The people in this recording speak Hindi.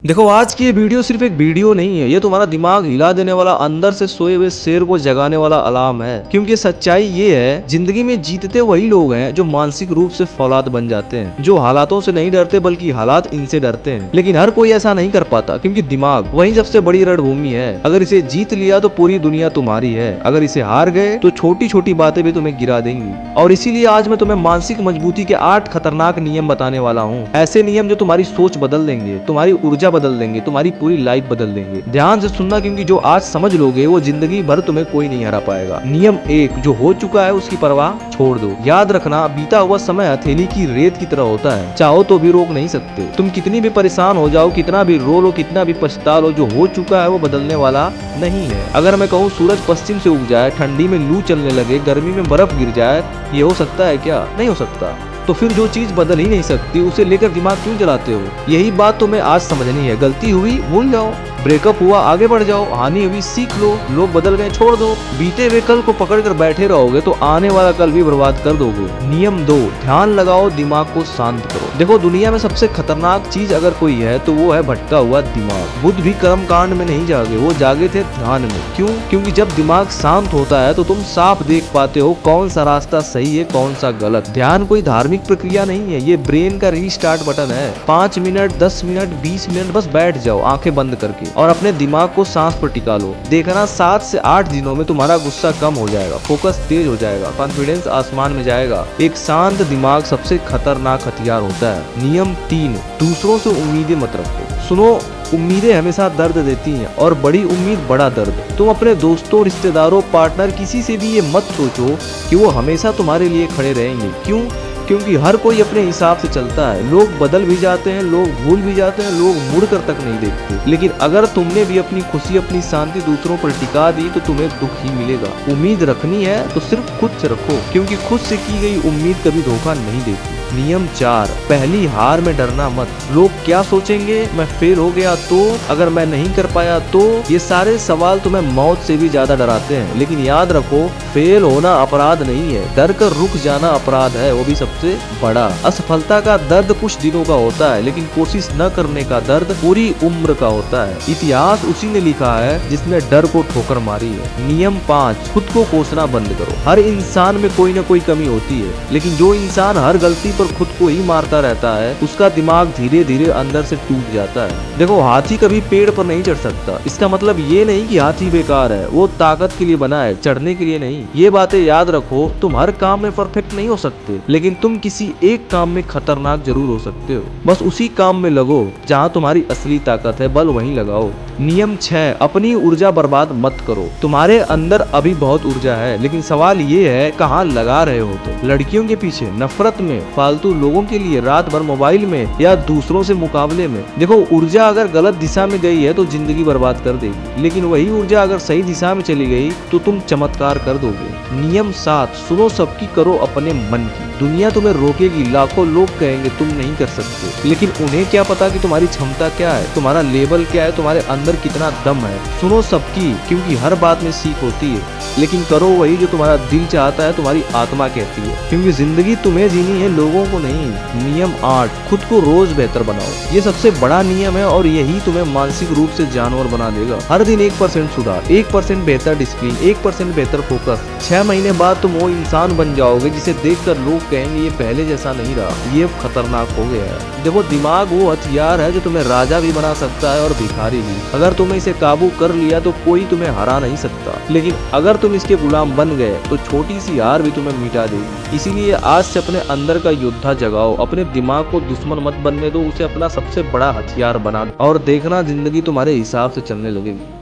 देखो आज की ये वीडियो सिर्फ एक वीडियो नहीं है, ये तुम्हारा दिमाग हिला देने वाला, अंदर से सोए हुए शेर को जगाने वाला अलार्म है। क्योंकि सच्चाई ये है, जिंदगी में जीतते वही लोग हैं जो मानसिक रूप से फौलाद बन जाते हैं, जो हालातों से नहीं डरते बल्कि हालात इनसे डरते हैं। लेकिन हर कोई ऐसा नहीं कर पाता, क्योंकि दिमाग वही सबसे बड़ी रणभूमि है। अगर इसे जीत लिया तो पूरी दुनिया तुम्हारी है, अगर इसे हार गए तो छोटी छोटी बातें भी तुम्हें गिरा देंगी। और इसीलिए आज मैं तुम्हें मानसिक मजबूती के 8 खतरनाक नियम बताने वाला हूँ। ऐसे नियम जो तुम्हारी सोच बदल देंगे, तुम्हारी ऊर्जा बदल देंगे, तुम्हारी पूरी लाइफ बदल देंगे। ध्यान से सुनना, क्योंकि जो आज समझ लोगे वो जिंदगी भर तुम्हें कोई नहीं हरा पाएगा। नियम 1, जो हो चुका है उसकी परवाह छोड़ दो। याद रखना, बीता हुआ समय हथेली की रेत की तरह होता है, चाहो तो भी रोक नहीं सकते। तुम कितनी भी परेशान हो जाओ, कितना भी रो लो, कितना भी पछता लो, जो हो चुका है वो बदलने वाला नहीं है। अगर मैं कहूँ सूरज पश्चिम से उग जाए, ठंडी में लू चलने लगे, गर्मी में बर्फ गिर जाए, ये हो सकता है क्या? नहीं हो सकता। तो फिर जो चीज बदल ही नहीं सकती उसे लेकर दिमाग क्यों चलाते हो? यही बात तुम्हें आज समझनी है। गलती हुई भूल जाओ, ब्रेकअप हुआ आगे बढ़ जाओ, हानि हुई सीख लो, लोग बदल गए छोड़ दो। बीते हुए कल को पकड़ कर बैठे रहोगे तो आने वाला कल भी बर्बाद कर दोगे। नियम 2, ध्यान लगाओ, दिमाग को शांत करो। देखो दुनिया में सबसे खतरनाक चीज अगर कोई है तो वो है भटका हुआ दिमाग। बुद्ध भी कर्म कांड में नहीं जागे, वो जागे थे ध्यान में। क्यों? क्योंकि जब दिमाग शांत होता है तो तुम साफ देख पाते हो कौन सा रास्ता सही है, कौन सा गलत। ध्यान कोई धार्मिक प्रक्रिया नहीं है, ये ब्रेन का रीस्टार्ट बटन है। 5 मिनट, 10 मिनट, 20 मिनट बस बैठ जाओ आंखें बंद करके और अपने दिमाग को सांस पर टिका लो। देखना 7 से 8 दिनों में तुम्हारा गुस्सा कम हो जाएगा, फोकस तेज हो जाएगा, कॉन्फिडेंस आसमान में जाएगा। एक शांत दिमाग सबसे खतरनाक हथियार होता है। नियम 3, दूसरों से उम्मीदें मत रखो। सुनो, उम्मीदें हमेशा दर्द देती हैं और बड़ी उम्मीद बड़ा दर्द। तुम अपने दोस्तों, रिश्तेदारों, पार्टनर, किसी से भी ये मत सोचो कि वो हमेशा तुम्हारे लिए खड़े रहेंगे। क्यों? क्योंकि हर कोई अपने हिसाब से चलता है। लोग बदल भी जाते हैं, लोग भूल भी जाते हैं, लोग मुड़कर तक नहीं देखते। लेकिन अगर तुमने भी अपनी खुशी, अपनी शांति दूसरों पर टिका दी तो तुम्हें दुख ही मिलेगा। उम्मीद रखनी है तो सिर्फ खुद से रखो, क्योंकि खुद से की गई उम्मीद कभी धोखा नहीं देती। नियम 4, पहली हार में डरना मत। लोग क्या सोचेंगे, मैं फेल हो गया तो, अगर मैं नहीं कर पाया तो, ये सारे सवाल तुम्हें मौत से भी ज्यादा डराते हैं। लेकिन याद रखो, फेल होना अपराध नहीं है, डर कर रुक जाना अपराध है, वो भी सबसे बड़ा। असफलता का दर्द कुछ दिनों का होता है, लेकिन कोशिश न करने का दर्द पूरी उम्र का होता है। इतिहास उसी ने लिखा है जिसने डर को ठोकर मारी है। नियम 5, खुद को कोसना बंद करो। हर इंसान में कोई न कोई कमी होती है, लेकिन जो इंसान हर गलती पर खुद को ही मारता रहता है उसका दिमाग धीरे धीरे अंदर से टूट जाता है। देखो हाथी कभी पेड़ पर नहीं चढ़ सकता, इसका मतलब ये नहीं कि हाथी बेकार है, वो ताकत के लिए बना है, चढ़ने के लिए नहीं। ये बातें याद रखो। तुम हर काम में परफेक्ट नहीं हो सकते, लेकिन तुम किसी एक काम में खतरनाक जरूर हो सकते हो। बस उसी काम में लगो जहाँ तुम्हारी असली ताकत है, बल वहीं लगाओ। नियम 6, अपनी ऊर्जा बर्बाद मत करो। तुम्हारे अंदर अभी बहुत ऊर्जा है, लेकिन सवाल ये है कहाँ लगा रहे हो? तो लड़कियों के पीछे, नफरत में, फालतू लोगों के लिए, रात भर मोबाइल में, या दूसरों से मुकाबले में। देखो ऊर्जा अगर गलत दिशा में गई है तो जिंदगी बर्बाद कर देगी, लेकिन वही ऊर्जा अगर सही दिशा में चली गई तो तुम चमत्कार कर दोगे। नियम 7, सुनो सबकी, करो अपने मन की। दुनिया तुम्हें रोकेगी, लाखों लोग कहेंगे तुम नहीं कर सकते, लेकिन उन्हें क्या पता कि तुम्हारी क्षमता क्या है, तुम्हारा लेवल क्या है, तुम्हारे अंदर कितना दम है। सुनो सबकी, क्योंकि हर बात में सीख होती है, लेकिन करो वही जो तुम्हारा दिल चाहता है, तुम्हारी आत्मा कहती है, क्योंकि जिंदगी तुम्हें जीनी है, लोगों को नहीं। नियम 8, खुद को रोज बेहतर बनाओ। ये सबसे बड़ा नियम है और यही तुम्हें मानसिक रूप से जानवर बना देगा। हर दिन 1% सुधार, 1% बेहतर डिसिप्लिन, 1% बेहतर फोकस। 6 महीने बाद तुम वो इंसान बन जाओगे जिसे देखकर लोग कहेंगे ये पहले जैसा नहीं रहा, ये खतरनाक हो गया है। देखो दिमाग वो हथियार है जो तुम्हें राजा भी बना सकता है और भिखारी भी। अगर तुमने इसे काबू कर लिया तो कोई तुम्हें हरा नहीं सकता, लेकिन अगर तुम इसके गुलाम बन गए तो छोटी सी हार भी तुम्हें मिटा देगी। इसीलिए आज से अपने अंदर का योद्धा जगाओ, अपने दिमाग को दुश्मन मत बनने दो, उसे अपना सबसे बड़ा हथियार बना और देखना जिंदगी तुम्हारे हिसाब से चलने लगेगी।